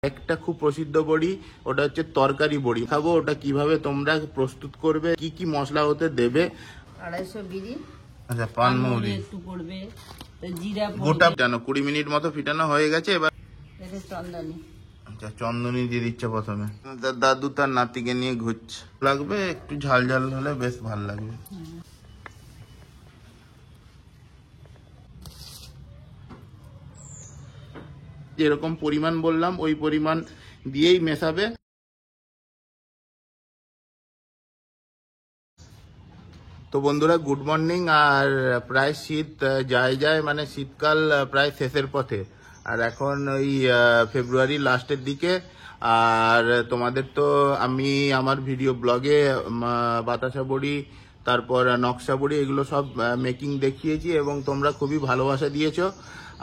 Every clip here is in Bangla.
একটা খুব প্রসিদ্ধ বড়ি, ওটা হচ্ছে তরকারি বড়ি। খাবো ওটা কিভাবে তোমরা প্রস্তুত করবে, কি কি মশলা ওতে দেবে। 250 বিড়ি, আচ্ছা, পানমৌরি একটু পড়বে, জিরা গোটা জানো 20 মিনিট মতো ফিটানো হয়ে গেছে। এবার চন্দনী, আচ্ছা চন্দনী দিয়ে দিচ্ছে প্রথমে। তার দাদু তার নাতিকে নিয়ে ঘুরছে। লাগবে একটু ঝাল ঝাল হলে বেশ ভালো লাগবে। যেরকম পরিমাণ বললাম ওই পরিমাণ দিয়েই মেশাবে। তো বন্ধুরা গুড মর্নিং। আর প্রায় শীত যায় যায়, মানে শীতকাল প্রায় শেষের পথে। আর এখন ওই ফেব্রুয়ারি লাস্টের দিকে। আর তোমাদের তো আমি আমার ভিডিও ব্লগে বাতাসা বড়ি, তারপর নকশা বড়ি, এগুলো সব মেকিং দেখিয়েছি এবং তোমরা খুবই ভালোবাসা দিয়েছো।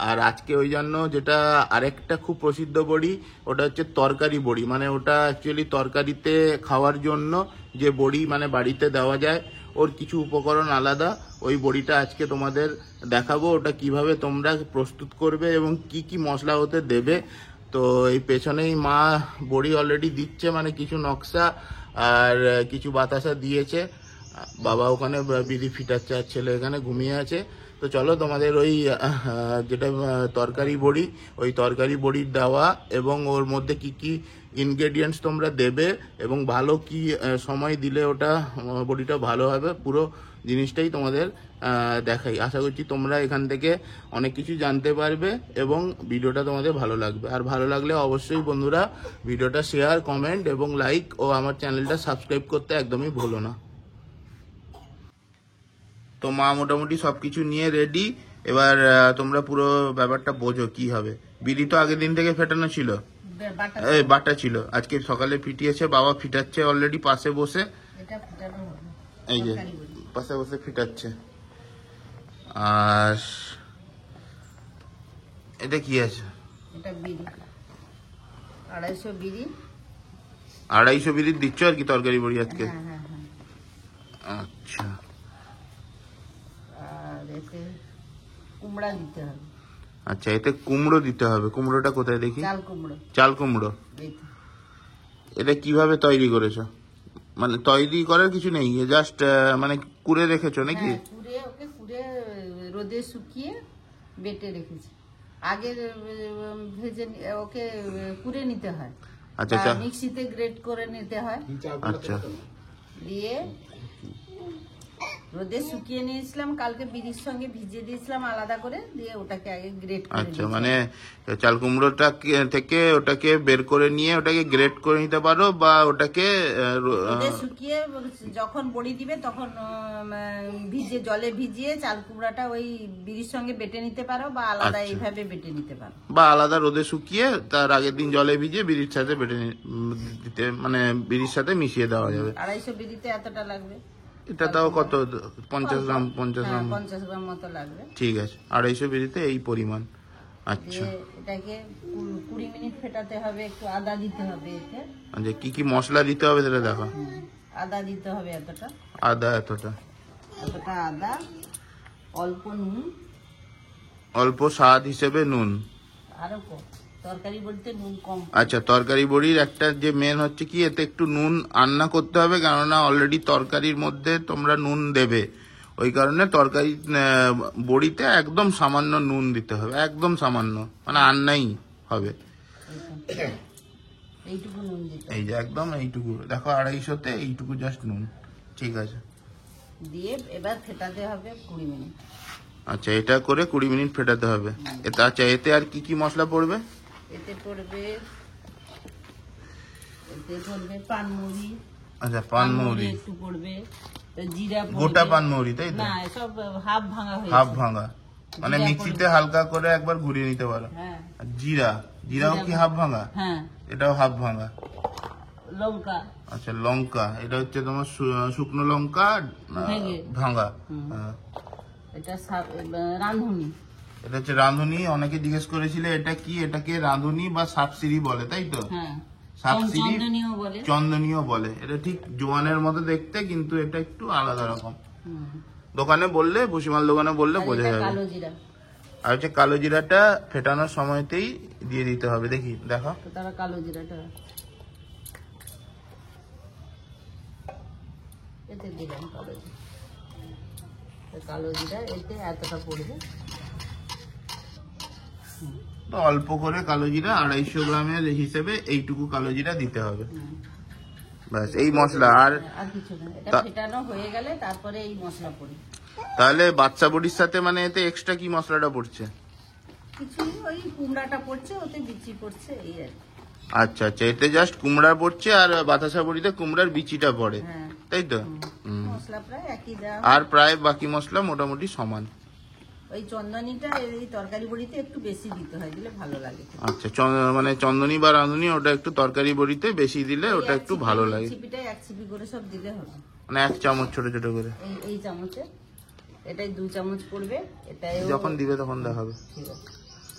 আর আজকে ওই জন্য যেটা আরেকটা খুব প্রসিদ্ধ বড়ি, ওটা হচ্ছে তরকারি বড়ি। মানে ওটা অ্যাকচুয়ালি তরকারিতে খাওয়ার জন্য যে বড়ি মানে বাড়িতে দেওয়া যায়, ওর কিছু উপকরণ আলাদা। ওই বড়িটা আজকে তোমাদের দেখাবো, ওটা কিভাবে তোমরা প্রস্তুত করবে এবং কি কি মশলা ওতে দেবে। তো এই পেছনেই মা বড়ি অলরেডি দিচ্ছে, মানে কিছু নকশা আর কিছু বাতাসা দিয়েছে। বাবা ওখানে বিড়ি ফিটাচ্ছে আর ছেলে এখানে ঘুমিয়ে আছে। তো চলো তোমাদের ওই যেটা তরকারি বড়ি, ওই তরকারি বড়ির দেওয়া এবং ওর মধ্যে কি কি ইনগ্রেডিয়েন্টস তোমরা দেবে এবং ভালো কি সময় দিলে ওটা বড়িটা ভালো হবে, পুরো জিনিসটাই তোমাদের দেখাই। আশা করছি তোমরা এখান থেকে অনেক কিছু জানতে পারবে এবং ভিডিওটা তোমাদের ভালো লাগবে। আর ভালো লাগলে অবশ্যই বন্ধুরা ভিডিওটা শেয়ার, কমেন্ট এবং লাইক ও আমার চ্যানেলটা সাবস্ক্রাইব করতে একদমই ভুলো না। তো মা মোটামুটি সবকিছু নিয়ে রেডি। এবার তোমরা পুরো ব্যাপারটা বোঝো কি হবে। বিড়ি তো আগের দিন থেকে ফেটানো ছিল, বাটা ছিল, আজকে সকালে ফিটিয়েছে বাবা, ফিটাচ্ছে অলরেডি পাশে বসে। এই যে পাশে বসে ফিটাচ্ছে। আর এটা কি আছে? এটা বিড়ি 250 বিড়ি, 250 বিড়ির দিচ্ছ আর কি তরকারি বড়ি আজকে? হ্যাঁ হ্যাঁ হ্যাঁ। আচ্ছা, আর এতে কুমড়া দিতে হবে। আচ্ছা এতে কুমড়ো দিতে হবে। কুমড়োটা কোথায় দেখি? চাল কুমড়ো। চাল কুমড়ো। এটা কিভাবে তৈরি করেছো? মানে তৈরি করার কিছু নেই, জাস্ট মানে কুড়ে রেখেছো নাকি? ওকে কুড়ে রোদে শুকিয়ে বেটে রেখেছি। আগে ভেজে ওকে কুড়ে নিতে হয়। আচ্ছা আচ্ছা, মিক্সিতে গ্রেট করে নিতে হয়। আচ্ছা দিয়ে রোদে শুকিয়ে নিয়েছিলাম, কালকে বিড়ির সঙ্গে ভিজিয়ে দিয়েছিলাম আলাদা করে, দিয়ে ওটাকে আগে গ্রেট করে। আচ্ছা, মানে চাল কুমড়োটা থেকে ওটাকে বের করে নিয়ে ওটাকে গ্রেট করে নিতে পারো, বা ওটাকে রোদে শুকিয়ে যখন বড়ি দিবে তখন জলে ভিজিয়ে চাল কুমড়াটা ওই বিড়ির সঙ্গে বেটে নিতে পারো, বা আলাদা এইভাবে বেটে নিতে পারো, বা আলাদা রোদে শুকিয়ে তার আগের দিন জলে ভিজিয়ে বিড়ির সাথে বেটে দিতে, মানে বিড়ির সাথে মিশিয়ে দেওয়া যাবে। 250 বিড়িতে এতটা লাগবে। এটা তাও কত? 50 গ্রাম? 50 গ্রাম, 50 গ্রাম মতো লাগবে। ঠিক আছে, 250 বিড়িতে এই পরিমাণ। আচ্ছা, এটাকে 20 মিনিট ফেটাতে হবে। একটু আদা দিতে হবে এতে। আচ্ছা কি কি মশলা দিতে হবে সেটা দেখো। আদা দিতে হবে এতটা, আদা এতটা আদা, অল্প নুন, অল্প স্বাদ হিসেবে নুন। আরো কম, তরকারি বলতে নুন কম। আচ্ছা, তরকারি বড়ির একটা যে মেন হচ্ছে কি, এতে একটু নুন রান্না করতে হবে, কেননা অলরেডি তরকারির মধ্যে তোমরা নুন দেবে। ওই কারণে তরকারি বড়িতে একদম সামান্য নুন দিতে হবে, একদম সামান্য, মানে আন্নাই হবে। এইটুকু নুন দিতে, এই যে একদম এইটুকু দেখো, 250-তে এইটুকু জাস্ট নুন, ঠিক আছে। দিয়ে এবার ফেটাতে হবে 20 মিনিট। আচ্ছা, এটা করে 20 মিনিট ফেটাতে হবে। আচ্ছা, এতে আর কি কি মশলা পড়বে? এতে পড়বে পানমৌরি। আচ্ছা, পানমৌরি একটু পড়বে, জিরা গোটা পানমৌরি, তাই তো? না, সব হাফ ভাঙা হয়েছে। হাফ ভাঙা, মানে মিক্সিতে হালকা করে একবার ঘুরিয়ে নিতে পারো। হ্যাঁ। জিরাও কি হাফ ভাঙা? হ্যাঁ, এটাও হাফ ভাঙা। লঙ্কা। আচ্ছা, লঙ্কা, এটা হচ্ছে তোমার শুকনো লঙ্কা ভাঙা। এটা রাঁধুনি। এটা হচ্ছে রাঁধুনি। অনেকে জিজ্ঞেস করেছিল এটা কি, এটাকে রাঁধুনি বা সাপসিরি বলে, তাই তো? হ্যাঁ, সাপসিরি, বলে, চন্দনীয় বলে। এটা ঠিক জোয়ানের মতো দেখতে, কিন্তু এটা একটু আলাদা রকম। দোকানে বললে, ভুসিমাল দোকানে বললে বোঝা যাবে। কালো জিরা। আর হচ্ছে কালো জিরাটা ফেটানোর সময়তেই দিয়ে দিতে হবে। দেখি দেখো, তো তারা কালো জিরাটা এতে দিলাম, কালো জিরা এতে এতটা পড়বে। তো অল্প করে কালো জিরা, 250 গ্রামের হিসেবে এইটুকু কালো জিরা দিতে হবে। ব্যাস, এই মশলা আর কিছু না। এটা ফেটানো হয়ে গেলে তারপরে এই মশলা পড়ে। তাহলে বাচ্চা বড়ির সাথে মানে এতে এক্সট্রা কি মশলাটা পড়ছে? কিছু ওই কুমড়াটা পড়ছে, ওতে বিচি পড়ছে, এই আর কি। আচ্ছা আচ্ছা, এতে জাস্ট কুমড়া পড়ছে আর বাতাসা বড়িতে কুমড়ার বিচিটা পড়ে, হ্যাঁ। তাই তো? মশলা প্রায় একই দেওয়া। আর প্রায় বাকি মশলা মোটামুটি সমান। ওই চন্দনীটা এই তরকারি বড়িতে একটু বেশি দিতে হয়, দিলে ভালো লাগে। আচ্ছা, মানে চন্দনী বা রাঁধুনি ওটা একটু তরকারি বড়িতে বেশি দিলে ওটা একটু ভালো লাগে। চিপিটাই 1 চিপি করে সব দিলে হবে, মানে 1 চামচ ছোট ছোট করে। এই চামচে এটাই 2 চামচ পড়বে। এটাই যখন দিবে তখন দেখাবে। ঠিক আছে।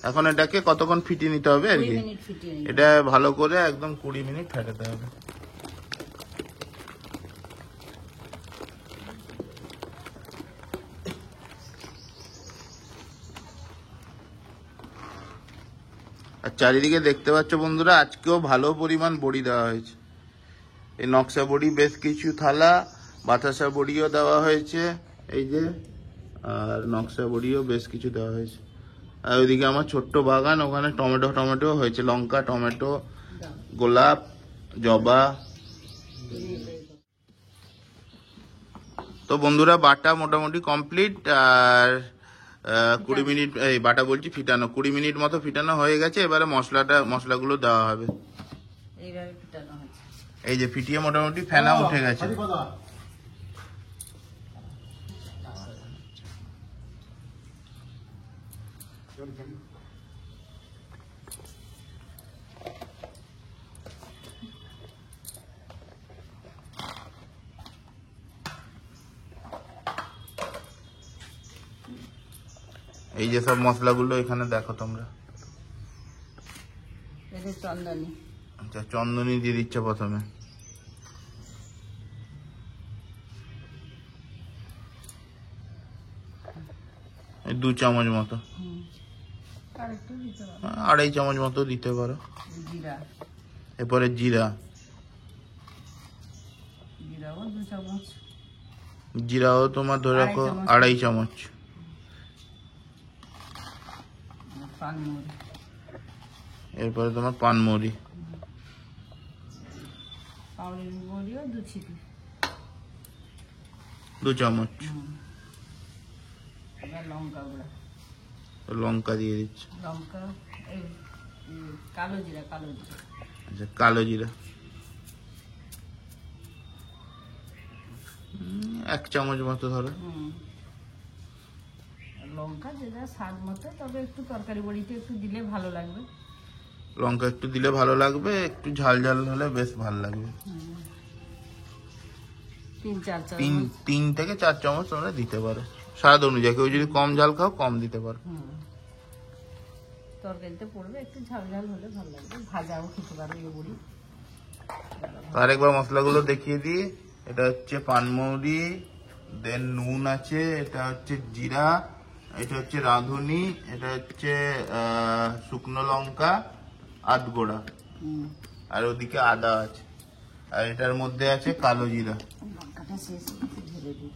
এখন এটাকে কতক্ষণ ফিটিয়ে নিতে হবে আর 20 কি? মিনিট ফিটিয়ে নিতে এটা ভালো করে একদম 20 মিনিট ফেটাতে হবে। আর চারিদিকে দেখতে পাচ্ছ বন্ধুরা, আজকেও ভালো পরিমাণ বড়ি দেওয়া হয়েছে। এই নকশা বড়ি বেশ কিছু থালা, বাতাসা বড়িও দেওয়া হয়েছে এই যে, আর নকশা বড়িও বেশ কিছু দেওয়া হয়েছে। আর ওইদিকে আমার ছোট্ট বাগান, ওখানে টমেটো হয়েছে, লঙ্কা, টমেটো, গোলাপ, জবা। তো বন্ধুরা, বাটা মোটামুটি কমপ্লিট। আর 20 মিনিট, এই বাটা বলছি ফিটানো, 20 মিনিট মতো ফিটানো হয়ে গেছে। এবারে মশলাগুলো দেওয়া হবে। এইভাবে ফিটানো হচ্ছে। এই যে ফিটিয়ে মোটামুটি ফেনা উঠে গেছে। এই যে সব মশলাগুলো এখানে দেখো তোমরা। চন্দনী, আচ্ছা, চন্দনী দিয়ে দিচ্ছে প্রথমে। এই 2 চামচ মতো, 2.5 চামচ মতো দিতে পারো। এরপরে জিরাও 2 চামচ, জিরাও তোমার ধরে রাখো 2.5 চামচ। এরপরে তোমার পানমরি, পাউডার 2 চামচ। লঙ্কা গুঁড়া, লঙ্কা দিয়ে দিচ্ছে। লঙ্কা, কালো জিরা, আচ্ছা, কালো জিরা 1 চামচ মতো ধরো। লঙ্কা যেটা স্বাদ মতো, তবে একটু তরকারি বড়িতে একটু দিলে ভালো লাগবে। লঙ্কা একটু দিলে ভালো লাগবে, একটু ঝাল ঝাল হলে বেশ ভালো লাগবে। 3 থেকে 4 চামচ তোমরা দিতে পারো, স্বাদ অনুযায়ী। কেউ যদি কম ঝাল খাও, কম দিতে পারো। তরকারিতে পড়বে, একটু ঝাল ঝাল হলে ভালো লাগবে। ভাজাও খেতে পারো এই বড়ি। আরেকবার মশলাগুলো দেখিয়ে দিই। এটা হচ্ছে পানমৌরি, দেন নুন আছে, এটা হচ্ছে জিরা, এটা হচ্ছে রাঁধুনি, এটা হচ্ছে শুকনো লঙ্কা, আধ গোড়া, আর ওদিকে আদা আছে, আর এটার মধ্যে আছে কালো জিরা। লঙ্কাটা শেষ ঢেলে দিই।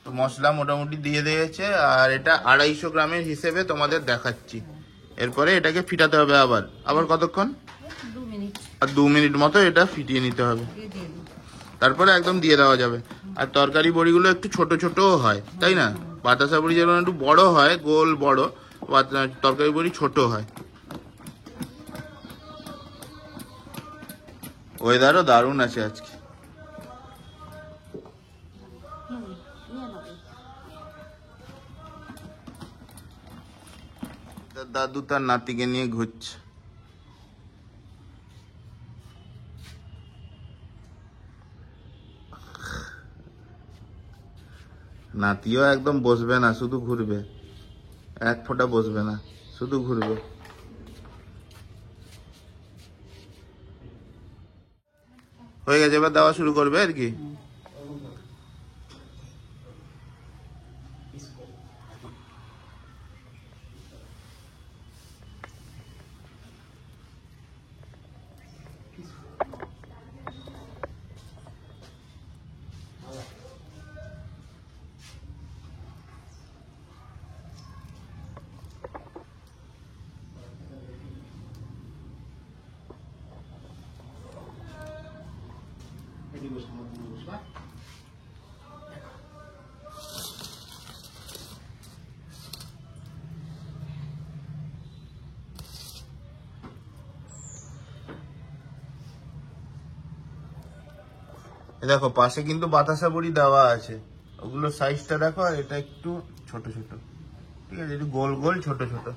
তো মশলা মোটামুটি দিয়ে দিয়েছে, আর এটা 250 গ্রামের হিসেবে তোমাদের দেখাচ্ছি। এরপরে এটাকে ফিটাতে হবে আবার কতক্ষণ? 2 মিনিট। আর 2 মিনিট মতো এটা ফিটিয়ে নিতে হবে, তারপরে একদম দিয়ে দেওয়া যাবে। আর তরকারি বড়িগুলো একটু ছোট ছোটও হয়, তাই না? বাতাসা বড়ি যেমন একটু বড় হয়, গোল বড়, তরকারি বড়ি ছোট হয়। ওয়েদারও দারুণ আছে আজকে। দাদু তার নাতিকে নিয়ে ঘুরছে। নাতিও একদম বসবে না, শুধু ঘুরবে, 1 ফোঁটা বসবে না, শুধু ঘুরবে। হয়ে গেছে, এবার দেওয়া শুরু করবে আর কি। দেখো পাশে কিন্তু বাতাসা বড়ি দেওয়া আছে, ওগুলো সাইজটা দেখো, এটা একটু ছোট ছোট, ঠিক আছে, একটু গোল গোল ছোট ছোট।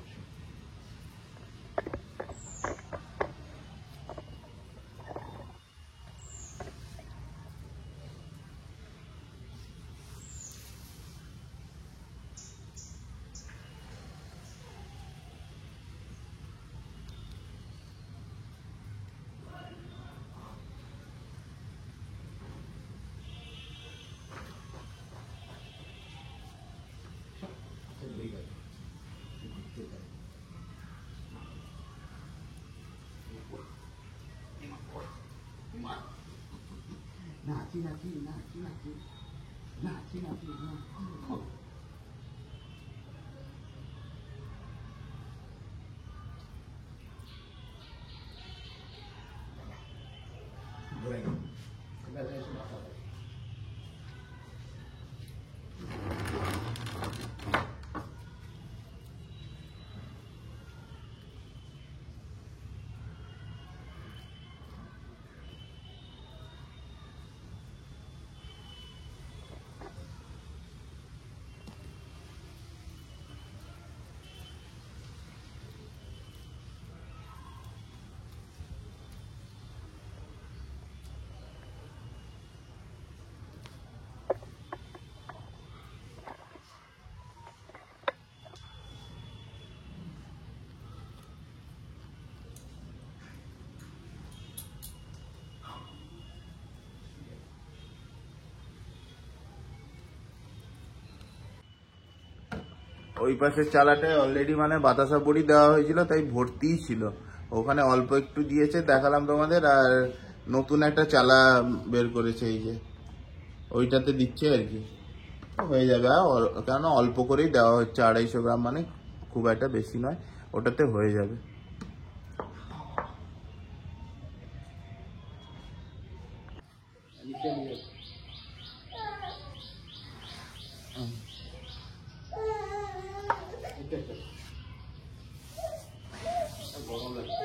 ওই পাশের চালাটায় অলরেডি মানে বাতাসা বড়ি দেওয়া হয়েছিল, তাই ভর্তিই ছিল, ওখানে অল্প একটু দিয়েছে দেখালাম তোমাদের, আর নতুন একটা চালা বের করেছে, এই যে ওইটাতে দিচ্ছে আর কি, হয়ে যাবে। কেন অল্প করেই দেওয়া হচ্ছে, 250 গ্রাম, মানে খুব একটা বেশি নয়, ওটাতে হয়ে যাবে। গরম লাগছে।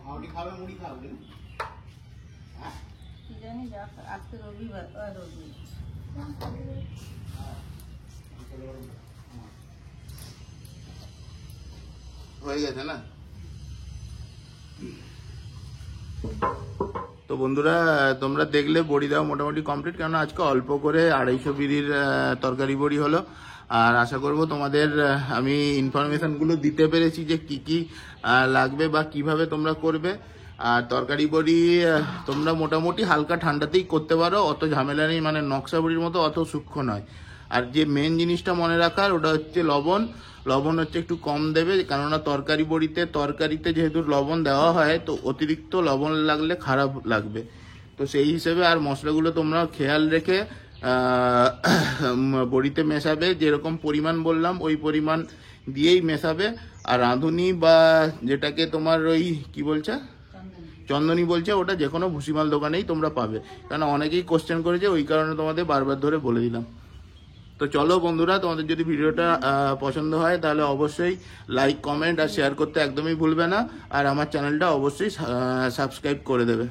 মুড়ি খাবে কি জানি, আজকে রবিবার, হয়ে গেছে না? তো বন্ধুরা তোমরা দেখলে বড়ি দেওয়া মোটামুটি কমপ্লিট, কারণ আজকে অল্প করে 250 বিড়ির তরকারি বড়ি হলো। আর আশা করব তোমাদের আমি ইনফরমেশনগুলো দিতে পেরেছি যে কি কি লাগবে বা কিভাবে তোমরা করবে। আর তরকারি বড়ি তোমরা মোটামুটি হালকা ঠান্ডাতেই করতে পারো, অত ঝামেলা নেই, মানে নকশা বড়ির মতো অত সূক্ষ্ম নয়। আর যে মেন জিনিসটা মনে রাখার, ওটা হচ্ছে লবণ। লবণ হচ্ছে একটু কম দেবে, কেননা তরকারিতে যেহেতু লবণ দেওয়া হয়, তো অতিরিক্ত লবণ লাগলে খারাপ লাগবে। তো সেই হিসেবে আর মশলাগুলো তোমরা খেয়াল রেখে বড়িতে মেশাবে, যেরকম পরিমাণ বললাম ওই পরিমাণ দিয়েই মেশাবে। আর রাঁধুনি বা যেটাকে তোমার ওই কি বলছে চন্দনী বলছে, ওটা যে কোনো ভুসিমাল দোকানেই তোমরা পাবে, কারণ অনেকেই কোশ্চেন করেছে, ওই কারণে তোমাদের বারবার ধরে বলে দিলাম। তো চলো বন্ধুরা, তোমাদের যদি ভিডিওটা পছন্দ হয় তাহলে অবশ্যই লাইক, কমেন্ট আর শেয়ার করতে একদমই ভুলবে না, আর আমার চ্যানেলটা অবশ্যই সাবস্ক্রাইব করে দেবে।